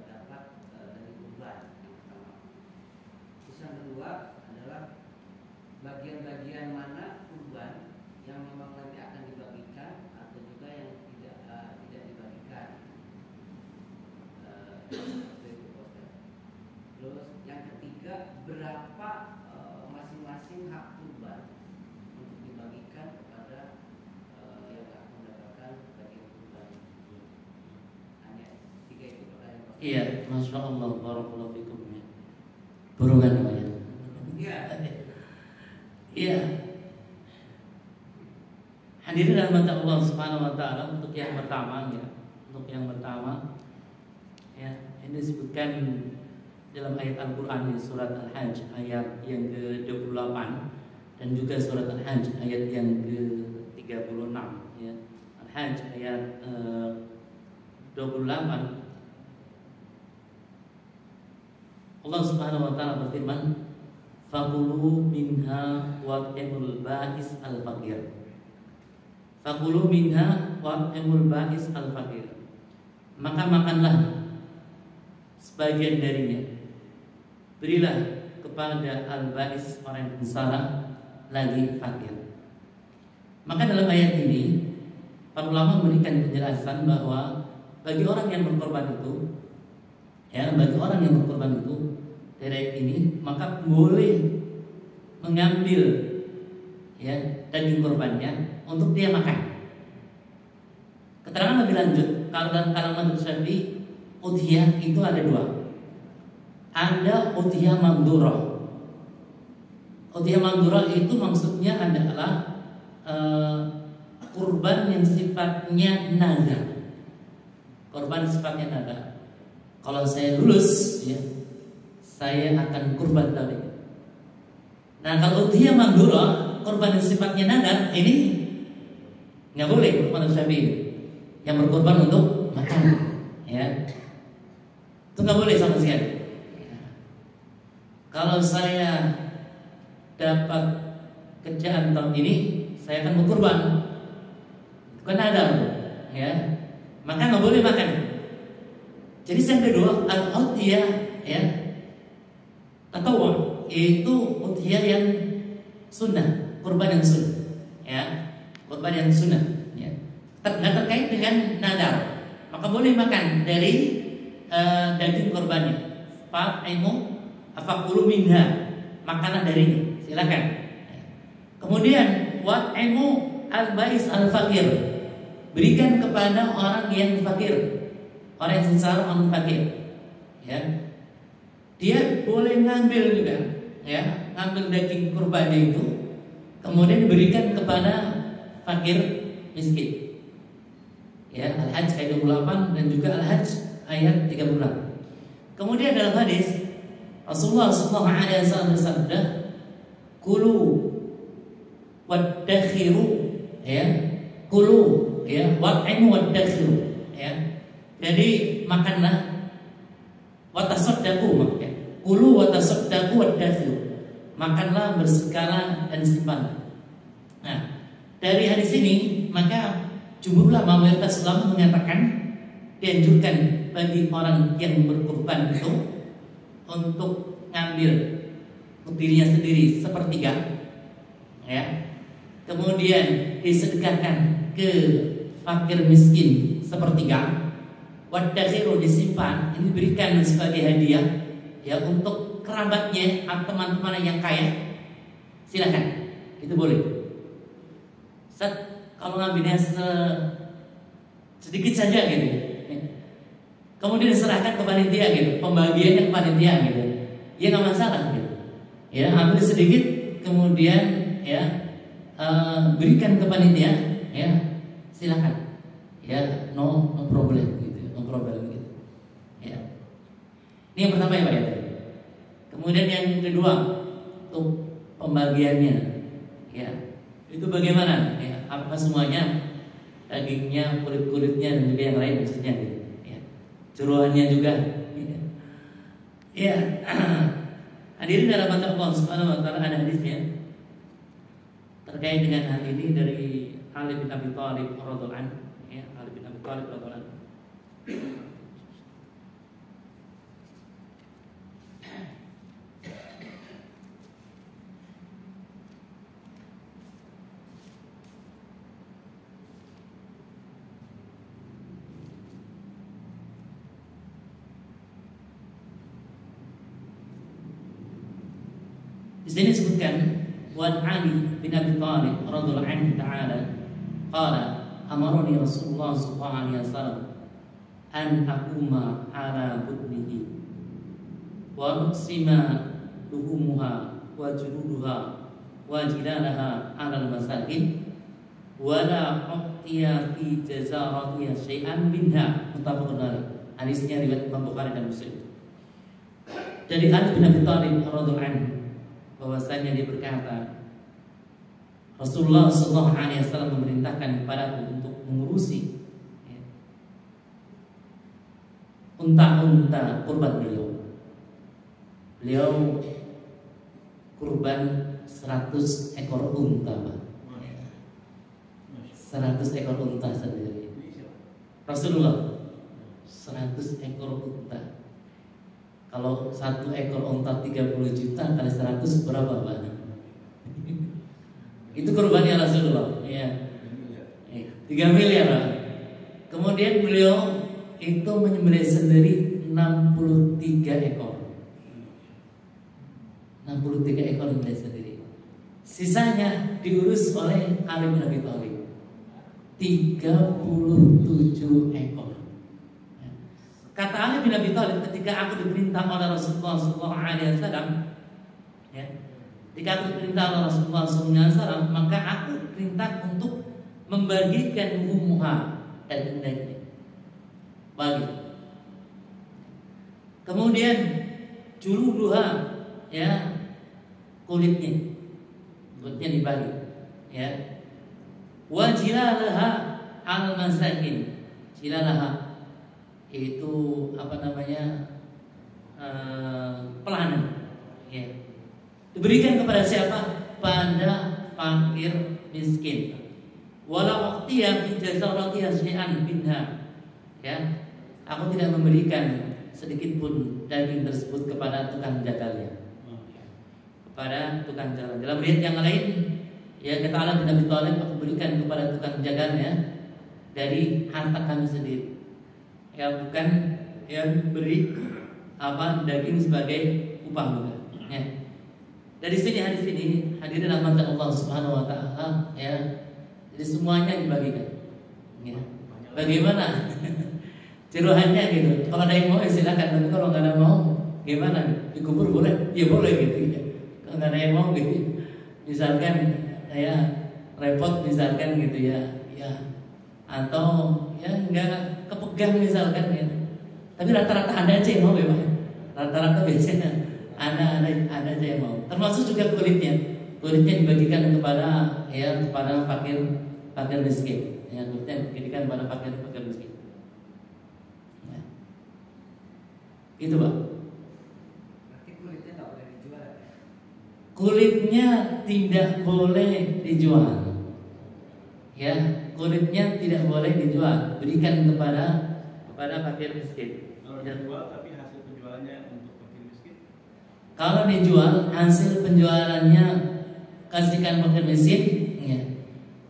dapat dari kurban yang pertama. Terus yang kedua adalah bagian-bagian mana kurban yang memang nanti akan dibagikan atau juga yang tidak dibagikan. Terus yang ketiga, berapa masing-masing hak kurban untuk dibagikan kepada yang akan mendapatkan bagian kurban. Hanya 3 itu pertanyaan. Iya, masya Allah, barakallahu fikum. Burungan namanya. Iya. Iya. Hadirin rahmat Allah Subhanahu wa taala, untuk yang pertama ya. Untuk yang pertama ya, ini disebutkan dalam ayat Al-Qur'an di surat Al-Hajj ayat yang ke-28 dan juga surat Al-Hajj ayat yang ke-36 ya. Al-Hajj ayat 28 Allah Subhanahu wa taala berfirman, "Fakulu minha wa'imul ba'is al-faqir." Fakulu minha wa'imul ba'is al-faqir. Maka makanlah sebagian darinya. Berilah kepada al-ba'is, orang yang bersalah lagi fakir. Maka dalam ayat ini para ulama memberikan penjelasan bahwa bagi orang yang berkorban itu ya, bagi orang yang berkorban itu dari ayat ini, maka boleh mengambil ya daging korbannya untuk dia makan. Keterangan lebih lanjut, kalau dalam kalangan Syafi'i, udhiyah itu ada 2. Ada udhiyah maghdurah. Udhiyah maghdurah itu maksudnya adalah kurban yang sifatnya nazar. Kurban sifatnya nazar. Kalau saya lulus ya, saya akan kurban tahun ini. Nah, kalau udhiyah maghdurah, kurban yang sifatnya nazar, ini nggak boleh kurban Syafi'i. Yang berkorban untuk makan ya, itu nggak boleh sama sekali ya. Kalau saya dapat kerjaan tahun ini, saya akan berkorban, itu kan ada ya, maka nggak boleh makan. Jadi yang kedua, al-udhiyah ya, atau yaitu udhiyah yang sunnah, kurban yang sunnah ya, kurban yang sunnah ya, terkait dengan nadar, maka boleh makan dari daging korbannya. Fa'imu afaqulu minha, makanlah darinya, silakan. Kemudian wa'aimu al-ba'is al-faqir, berikan kepada orang yang fakir, orang yang sengsara, orang fakir ya. Dia boleh ngambil juga ya, ngambil daging kurbannya itu, kemudian diberikan kepada fakir miskin ya. Al-Hajj ayat 28 dan juga Al-Hajj ayat 30. Kemudian dalam hadis Rasulullah SAW bersabda, "Kulu waddakhiru ya, kulu ya, wa'aimu waddakhiru ya." Jadi makanlah, watasaddaqu maksudnya. Kulu watasaddaqu waddakhiru. Makanlah, bersekala dan simpan. Nah, dari hadis ini maka jumhur ulama, mayoritas ulama mengatakan dianjurkan bagi orang yang berkorban itu untuk ngambil untuk dirinya sendiri sepertiga ya. Kemudian disedekahkan ke fakir miskin sepertiga. Wadakhiru disimpan, ini diberikan sebagai hadiah ya untuk kerabatnya atau teman-teman yang kaya. Silakan, itu boleh. Kalau ngambilnya sedikit saja gitu, kemudian diserahkan ke panitia gitu, pembagiannya ke panitia gitu, ya nggak masalah gitu. Ya ambil sedikit, kemudian ya berikan ke panitia, ya silakan, ya no problem gitu, no problem gitu. Ya. Ini yang pertama ya Pak ya. Kemudian yang kedua untuk pembagiannya, ya itu bagaimana? Ya, apakah semuanya dagingnya, kulit-kulitnya dan juga yang lain maksudnya gitu. Ya. Jeroannya juga. Ya. Hadirin dalam mata Allah Subhanahu wa taala, ada hadisnya terkait dengan hal ini dari Ali bin Abi Thalib radhiyallahu anhu, ya, Ali bin Abi Thalib radhiyallahu anhu. Di sini disebutkan Wan Ali bin Abi Thalib radhiyallahu anhu ta'ala qala amarani Rasulullah sallallahu alaihi wasallam an aquma ala budnihi wa nuqsima luhumuha wa juluduha wa jilalaha ala al-masakin wa la uqtiya fi jazaratiha syai'an minha. Muttafaqun alaih. Hadisnya riwayat Imam Bukhari dan Muslim. Dari Ali bin Abi Thalib radhiyallahu anhu bahwasanya dia berkata, Rasulullah SAW memerintahkan kepadaku untuk mengurusi unta-unta kurban beliau. Beliau kurban 100 ekor unta, Pak. 100 ekor unta sendiri. Rasulullah 100 ekor unta. Kalau 1 ekor unta 30 juta kali 100 berapa, Pak? Itu kurbannya Rasulullah, ya. 3 miliar, Pak. Kemudian beliau itu menyembelih sendiri 63 ekor. 63 ekor menyembelih sendiri. Sisanya diurus oleh Ali bin Abi Thalib. 37 ekor. Kata Ali bin Abi Thalib, ketika aku diperintah oleh Rasulullah SAW, ya, ketika aku diperintah oleh Rasulullah SAW, maka aku perintah untuk membagikan umuha dan dagingnya. Bagi. Kemudian juluduha, ya, kulitnya dibagi, ya. Wa jilalaha al masakin, jilalaha itu apa namanya, pelanan, ya. Diberikan kepada siapa? Pada fakir miskin. Walau waqtiya fi jazaratiha syai'an minha, ya. Aku tidak memberikan sedikit pun daging tersebut kepada tukang jagalnya, kepada tukang jagal. Dalam riwayat yang lain, ya, kata Ali bin Abi Thalib, aku berikan kepada tukang jagalnya dari harta kami sendiri. Ya, bukan yang beri apa daging sebagai upah, bukan. Ya. Dari sini hadis ini hadirin rahmat Allah Subhanahu wa taala, ya. Jadi semuanya dibagikan. Ya. Bagaimana? Jerohannya gitu. Kalau ada yang mau silakan, tapi kalau nggak ada mau gimana? Dikubur boleh? Ya boleh gitu ya. Kalau nggak ada yang mau gitu. Misalkan ya repot misalkan gitu ya. Ya. Atau ya enggak kepegang misalkan ya. Tapi rata-rata ada aja yang mau ya, Pak. Rata-rata biasanya ada aja yang mau. Termasuk juga kulitnya. Kulitnya dibagikan kepada fakir miskin. Ya, kulitnya dibagikan kepada fakir miskin. Ya. Itu, Pak. Berarti kulitnya nggak boleh dijual, ya? Kulitnya tidak boleh dijual. Ya, kulitnya tidak boleh dijual. Berikan kepada fakir miskin. Kalau dijual tapi hasil penjualannya untuk fakir miskin. Kalau dijual hasil penjualannya kasihkan fakir miskin, ya.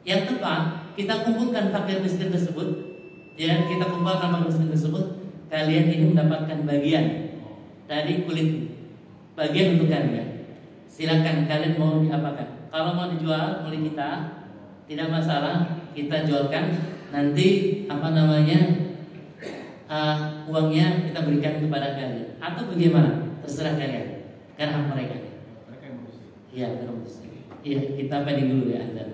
Yang tepat kita kumpulkan fakir miskin tersebut, ya, kita kumpulkan fakir miskin tersebut. Kalian ini mendapatkan bagian dari kulit, bagian untuk kalian. Silakan kalian mau diapakan. Kalau mau dijual oleh kita, tidak masalah, kita jualkan. Nanti uangnya kita berikan kepada kalian. Atau bagaimana? Terserah kalian. Karena hak mereka. Mereka yang memutuskan. Iya, memutuskan. Iya, kita pending dulu ya azan.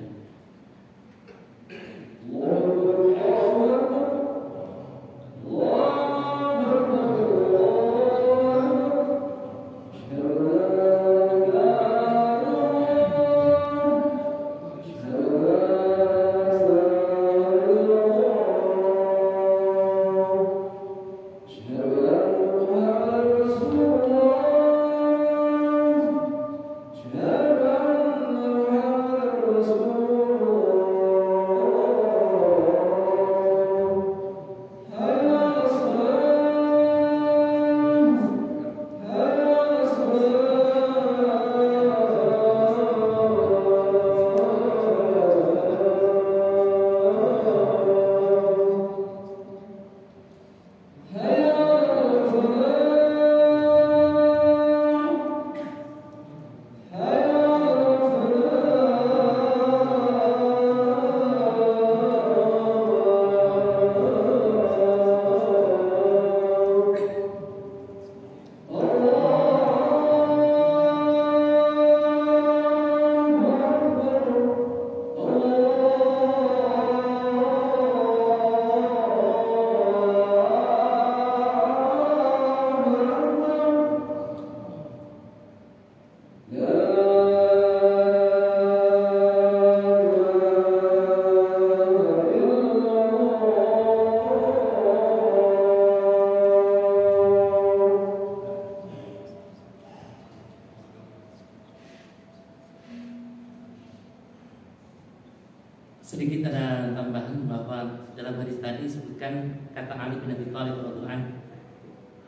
Sedikit ada tambahan bahwa dalam hadis tadi disebutkan kata Ali bin Abi Thalib radhiyallahu anhu,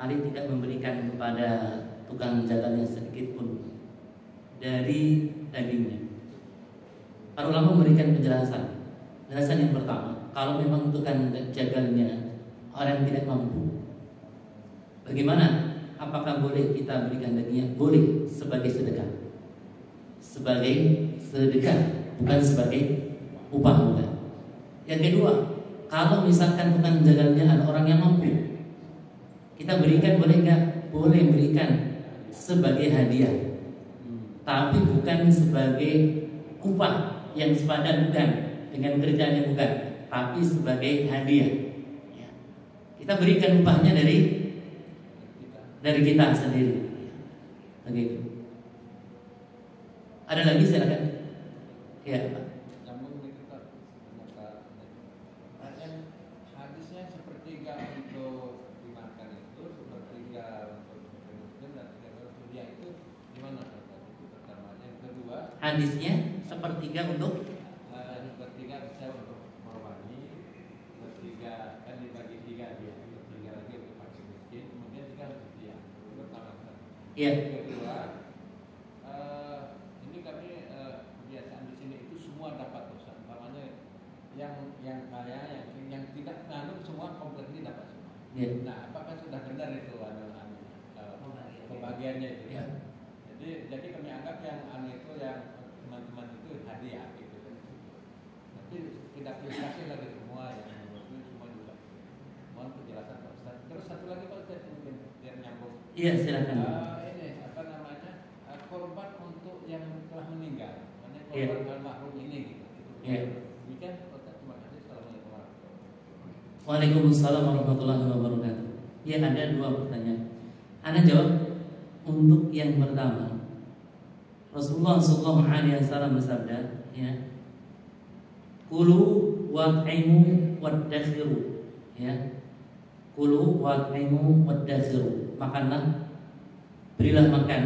Ali tidak memberikan kepada tukang jagalnya sedikit pun dari dagingnya. Para ulama memberikan penjelasan. Penjelasan yang pertama, kalau memang tukang jagalnya orang yang tidak mampu, bagaimana? Apakah boleh kita berikan dagingnya? Boleh, sebagai sedekah. Sebagai sedekah, bukan sebagai upah, bukan. Yang kedua, kalau misalkan tukang jagalnya ada orang yang mampu, kita berikan boleh nggak? Boleh berikan sebagai hadiah, tapi bukan sebagai upah yang sepadan, bukan dengan kerjaan yang bukan, tapi sebagai hadiah. Ya. Kita berikan upahnya dari kita sendiri. Begitu. Ada lagi silakan. Ya, Pak. Hadisnya sepertiga untuk dimakan itu, sepertiga untuk miskin dan sepertiga itu gimana? Itu pertama. Yang kedua, hadisnya sepertiga untuk sepertiga bisa untuk korbannya, sepertiga kan dibagi tiga dia, sepertiga lagi untuk fakir miskin, kemudian tiga untuk dia. Itu pertama. Iya. Yang kedua, ini kami kebiasaan di sini itu semua dapat dosa. Umpamanya yang kaya, yang tidak mengandung semua komplit ini dapat semua. Iya. Nah, apakah sudah benar itu pembagiannya itu? Iya. Jadi kami anggap yang itu yang teman-teman itu hadiah gitu. Tapi tidak dikasih lagi semua yang itu semua juga. Mohon penjelasan Pak Ustaz. Terus satu lagi Pak Ustaz mungkin biar nyambung. Iya, silakan. Ini apa namanya? Korban untuk yang telah meninggal. Makanya Iya. korban almarhum ini gitu. Iya. Demikian Pak Ustaz, terima kasih. Assalamualaikum warahmatullahi wabarakatuh. Waalaikumsalam warahmatullahi wabarakatuh. Ya, ada dua pertanyaan. Anda jawab untuk yang pertama. Rasulullah SAW bersabda, ya, kulu wat'imu waddakhiru, ya, kulu wat'imu waddakhiru, makanlah, berilah makan,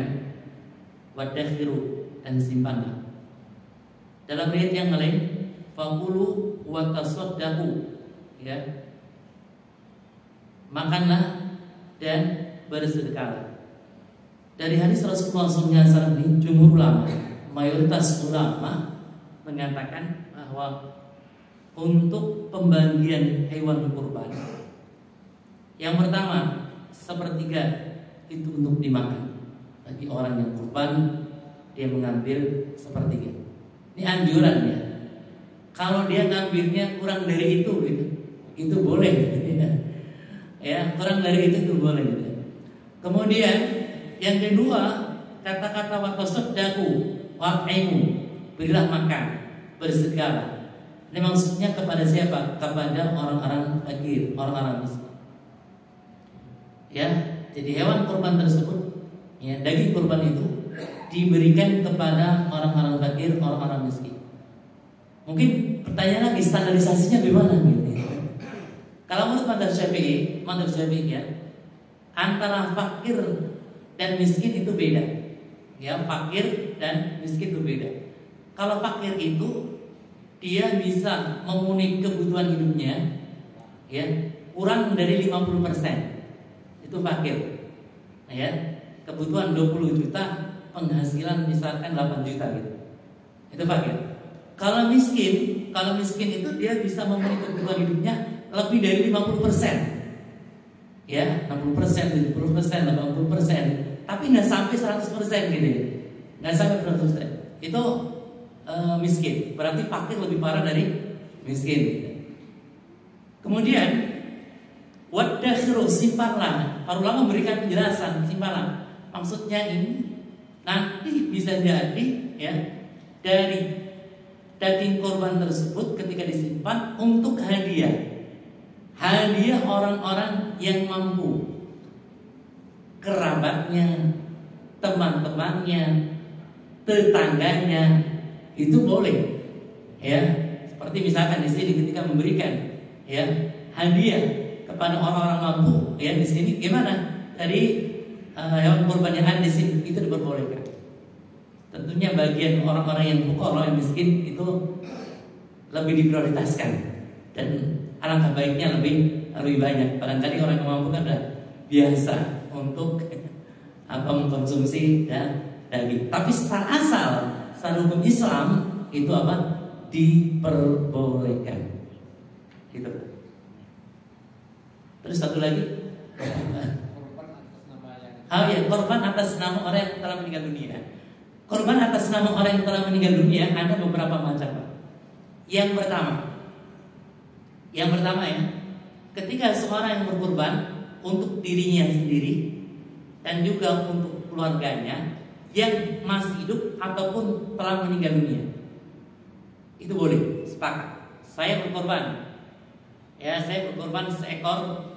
waddakhiru, dan simpanlah. Dalam ayat yang lain, fakulu watasaddaqu, ya, makanlah dan bersedekahlah. Dari hadis Rasulullah SAW ini jumhur ulama mayoritas ulama mengatakan bahwa untuk pembagian hewan kurban, yang pertama 1/3 itu untuk dimakan. Bagi orang yang kurban, dia mengambil 1/3. Ini anjuran ya. Kalau dia ngambilnya kurang dari itu gitu, itu boleh gitu ya. Ya, kurang dari itu boleh gitu. Kemudian yang kedua, kata-kata wa tasaddaqu wa'aimu, berilah makan, bersedekahlah. Ini maksudnya kepada siapa? Kepada orang-orang fakir, orang-orang miskin. Ya, jadi hewan kurban tersebut, ya, daging kurban itu diberikan kepada orang-orang fakir, orang-orang miskin. Mungkin pertanyaan lagi, standarisasinya bagaimana gitu? Kalau menurut mazhab Syafi'i ya, antara fakir dan miskin itu beda. Ya, fakir dan miskin itu beda. Kalau fakir itu dia bisa memenuhi kebutuhan hidupnya, ya, kurang dari 50%. Itu fakir. Ya, kebutuhan 20 juta, penghasilan misalkan 8 juta gitu. Itu fakir. Kalau miskin itu dia bisa memenuhi kebutuhan hidupnya lebih dari 50%. Ya, 60%, 70%, 80%, tapi nggak sampai 100% gitu. Nggak sampai 100%. Itu miskin. Berarti fakir lebih parah dari miskin gitu. Kemudian wadakhiru, simpanlah. Para ulama memberikan penjelasan, simpanlah. Maksudnya ini nanti bisa jadi ya, dari daging korban tersebut ketika disimpan untuk hadiah orang-orang yang mampu, kerabatnya, teman-temannya, tetangganya, itu boleh. Ya, seperti misalkan di sini ketika memberikan ya hadiah kepada orang-orang mampu, ya di sini gimana? Dari hewan kurban yang ada di sini itu diperbolehkan. Tentunya bagian orang-orang yang fuqara, yang miskin itu lebih diprioritaskan, dan alangkah baiknya lebih banyak. Barangkali orang yang mampu kan sudah biasa untuk mengkonsumsi daging. Tapi secara asal, secara hukum Islam itu diperbolehkan. Gitu. Terus satu lagi, korban atas nama orang yang telah meninggal dunia. Korban atas nama orang yang telah meninggal dunia ada beberapa macam. Yang pertama ya, ketika seorang yang berkorban untuk dirinya sendiri dan juga untuk keluarganya yang masih hidup ataupun telah meninggal dunia, itu boleh, sepakat. Saya berkorban, ya, saya berkorban seekor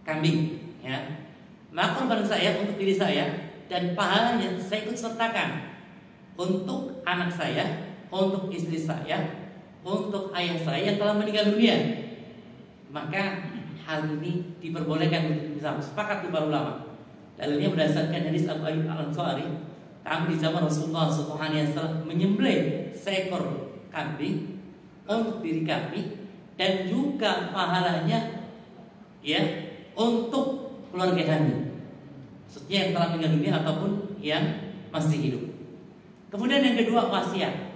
kambing, ya. Maka korban saya untuk diri saya dan pahalanya saya ikut sertakan untuk anak saya, untuk istri saya, untuk ayah saya yang telah meninggal dunia. Maka hal ini diperbolehkan, misalnya sepakat di para ulama. Dalilnya berdasarkan hadis Abu Ayyub Al-Ansari, kami di zaman Rasulullah SAW menyembelih seekor kambing untuk diri kami dan juga pahalanya ya untuk keluarga kami, maksudnya yang telah meninggal dunia ataupun yang masih hidup. Kemudian yang kedua, wasiat.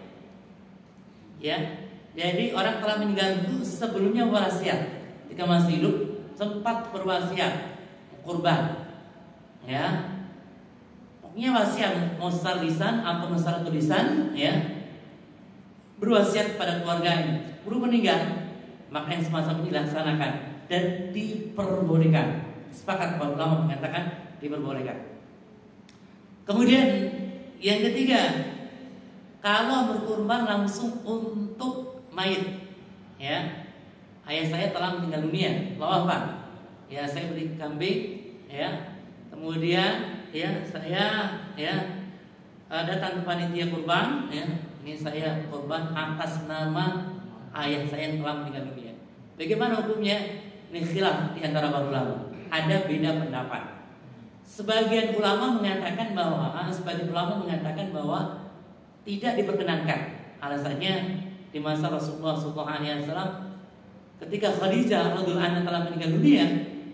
Ya, jadi orang telah meninggal itu sebelumnya wasiat, ketika masih hidup sempat berwasiat kurban. Ya, pokoknya wasiat mau secara lisan atau secara tulisan, ya, berwasiat pada keluarganya. Baru meninggal, maka yang semacam ini dilaksanakan dan diperbolehkan. Sepakat para ulama mengatakan diperbolehkan. Kemudian yang ketiga, kalau berkurban langsung untuk mayit, ya, ayah saya telah meninggal dunia, wafat, ya, saya beli kambing, ya, kemudian ya saya ya datang ke panitia kurban, ya, ini saya kurban atas nama ayah saya yang telah meninggal dunia. Bagaimana hukumnya? Ini khilaf di antara para ulama. Ada beda pendapat. Sebagian ulama mengatakan bahwa tidak diperkenankan. Alasannya di masa Rasulullah SAW ketika Khadijah radhiyallahu anha telah meninggal dunia,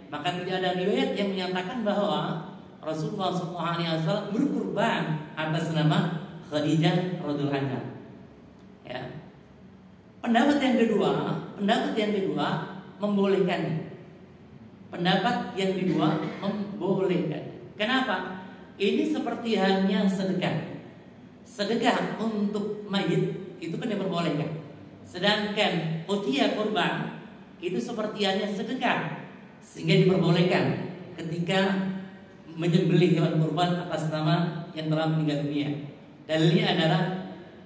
maka tidak ada riwayat yang menyatakan bahwa Rasulullah SAW berkurban atas nama Khadijah radhiyallahu anha. Ya. Pendapat yang kedua membolehkan. Pendapat yang kedua membolehkan. Kenapa? Ini seperti halnya sedekah. Sedekah untuk mayit itu kan diperbolehkan. Sedangkan udhiyah kurban itu seperti halnya sedekah, sehingga diperbolehkan ketika menyembelih hewan kurban atas nama yang telah meninggal dunia. Dalilnya adalah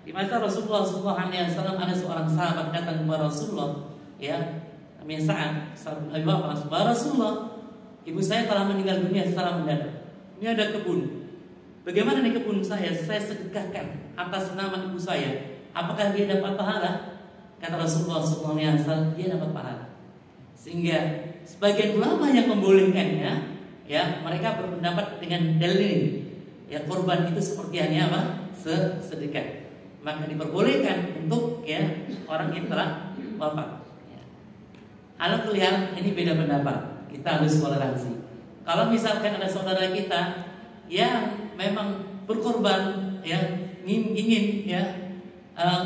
di masa Rasulullah SAW ada seorang sahabat datang kepada Rasulullah, ya, namanya Sa'ad bin Abi Waqqas. Rasulullah, ibu saya telah meninggal dunia secara mendadak. Ini ada kebun. Bagaimana nih kebun saya? Saya sedekahkan atas nama ibu saya. Apakah dia dapat pahala? Kata Rasulullah SAW, dia dapat pahala. Sehingga sebagian ulama yang membolehkannya, ya, mereka berpendapat dengan dalil, ya, korban itu seperti hanya apa? Sedekah. Maka diperbolehkan untuk, ya, orang yang telah wafat. Ya. Ala kuliah ini beda pendapat. Kita harus toleransi. Kalau misalkan ada saudara kita yang memang berkorban, ya, ingin ya,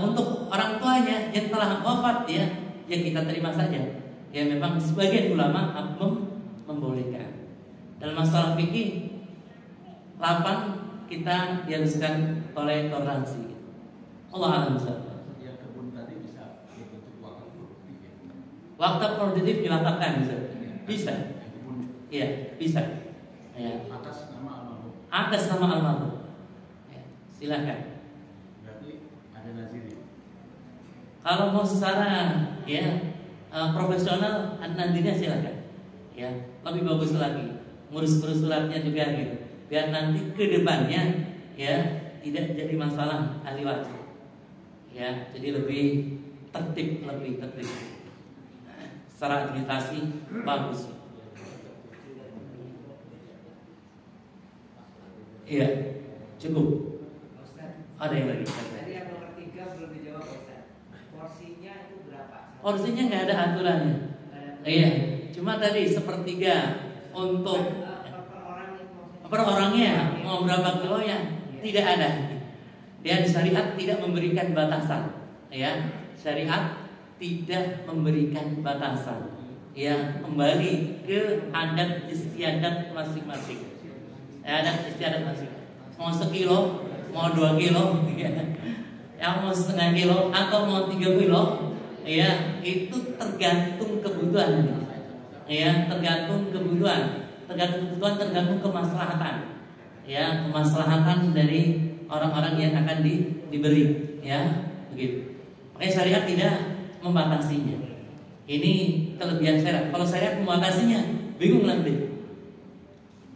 untuk orang tuanya yang telah wafat, ya, yang kita terima saja. Ya, memang sebagian ulama membolehkan. Dalam masalah fikih, lapang kita diharuskan toleransi. Allah alam. Yang kebun tadi bisa bentuk wakaf produktif ya? Wakaf produktif diwakafkan bisa. Iya, bisa. Ya. Atas nama almarhum. Atas nama almarhum. Ya, silakan. Berarti ada nazirnya. Kalau mau secara, ya, profesional, nantinya silakan. Ya, lebih bagus lagi. Ngurus-ngurus suratnya juga gitu. Biar nanti ke depannya, ya, tidak jadi masalah ahli waris. Ya, jadi lebih tertib. Secara administrasi bagus. Iya, cukup. Ustaz, Ada yang lagi? tadi yang nomor 3 belum dijawab Ustaz. Porsinya itu berapa? Porsinya nggak ada aturannya. Iya, cuma tadi sepertiga untuk per orangnya mau berapa kilo ya, tidak ada. Dan syariat tidak memberikan batasan, ya. Syariat tidak memberikan batasan, ya, kembali ke adat istiadat masing-masing. Adat istiadat masing. Mau sekilo, mau 2 kilo, ya. Yang mau setengah kilo atau mau 3 kilo, ya, itu tergantung kebutuhan, ya, tergantung kemaslahatan, ya, kemaslahatan dari orang-orang yang akan diberi, ya, begitu. Makanya syariat tidak membatasinya. Ini kelebihan syariat. Kalau syariat membatasinya, bingung nanti.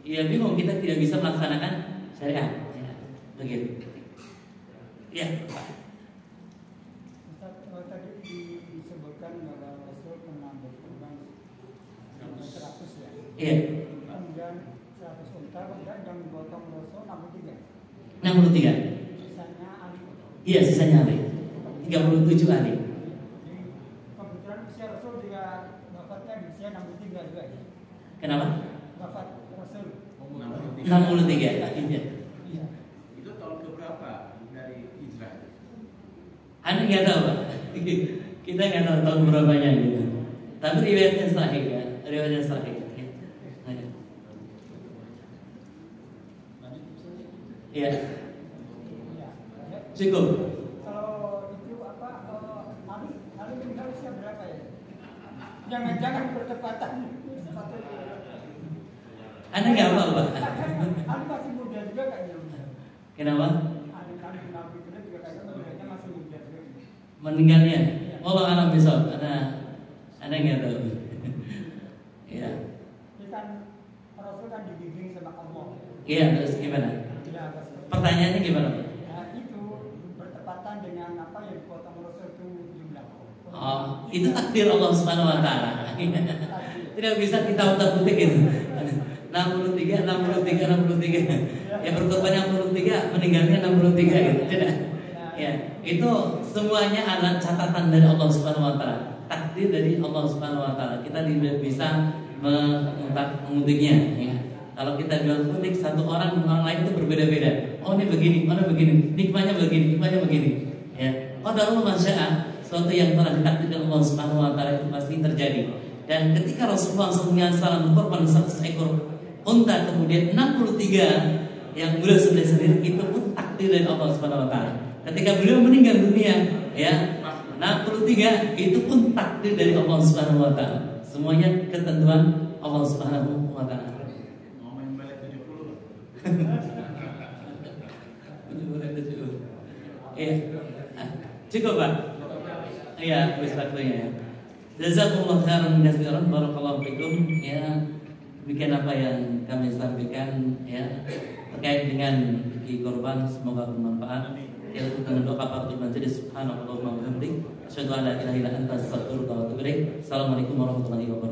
Ya, bingung, kita tidak bisa melaksanakan syariat, ya, begitu. Ya, Pak. Tadi disebutkan bahwa Rasul pernah berkorban 100 ya. Iya. Kemudian 100 unta, kemudian yang dipotong Rasul 63. 63. Sisanya Ali. Iya, sisanya Ali. 37 Ali. Kebetulan usia Rasul juga wafatnya di usia 63 juga ya. Kenapa? Wafat Rasul 63. Iya. Itu tahun keberapa dari hijrah? Anda nggak tahu, Pak. Kita nggak tahu tahun berapanya gitu. Tapi riwayatnya sahih, ya. Riwayatnya sahih. Iya. Cukup. Kalau itu apa? Ali meninggal usia berapa ya? Jangan percepatan. Anda nggak tahu, Pak. Ali masih muda juga kayaknya. Kenapa? Ali Nabi itu juga kayaknya mudanya masih muda juga. Meninggalnya. Allah alam besok. Anda nggak tahu. Iya. Ini kan Rasul kan dibimbing sama Allah. Iya, terus gimana? Ya, Pertanyaannya gimana? nah, itu bertepatan dengan apa yang dipotong Rasul itu jumlah. Oh, itu takdir Allah Subhanahu wa taala. Tidak bisa kita utak-utik itu. 63. Ya, berkorban 63, meninggalnya 63 gitu. Tidak. Ya, itu semuanya adalah catatan dari Allah Subhanahu wa taala. Takdir dari Allah Subhanahu wa taala. Kita tidak bisa mengutiknya, ya. Kalau kita jual kutik, satu orang lain itu berbeda-beda. Oh ini begini, nikmatnya begini. Ya, qadarullah masyaallah, sesuatu yang telah ditakdirkan Allah Subhanahu wa taala itu pasti terjadi. Dan ketika Rasulullah SAW berkorban 100 ekor unta, kemudian 63 yang beliau sendiri itu pun takdir dari Allah Subhanahu wa taala. Ketika beliau meninggal dunia, ya, 63 itu pun takdir dari Allah Subhanahu wa taala. Semuanya ketentuan Allah Subhanahu wa taala. Iya, cukup Pak. Iya, habis waktunya. Jazakumullah khairan katsiran, barakallahu fikum. Ya, demikian apa yang kami sampaikan ya terkait dengan fikih korban, semoga bermanfaat. Ya, dengan doa kafaratul majelis, subhanallah wa bihamdihi, asyhadu an la ilaha illa anta, astaghfiruka wa atubu ilaik. Assalamualaikum warahmatullahi wabarakatuh.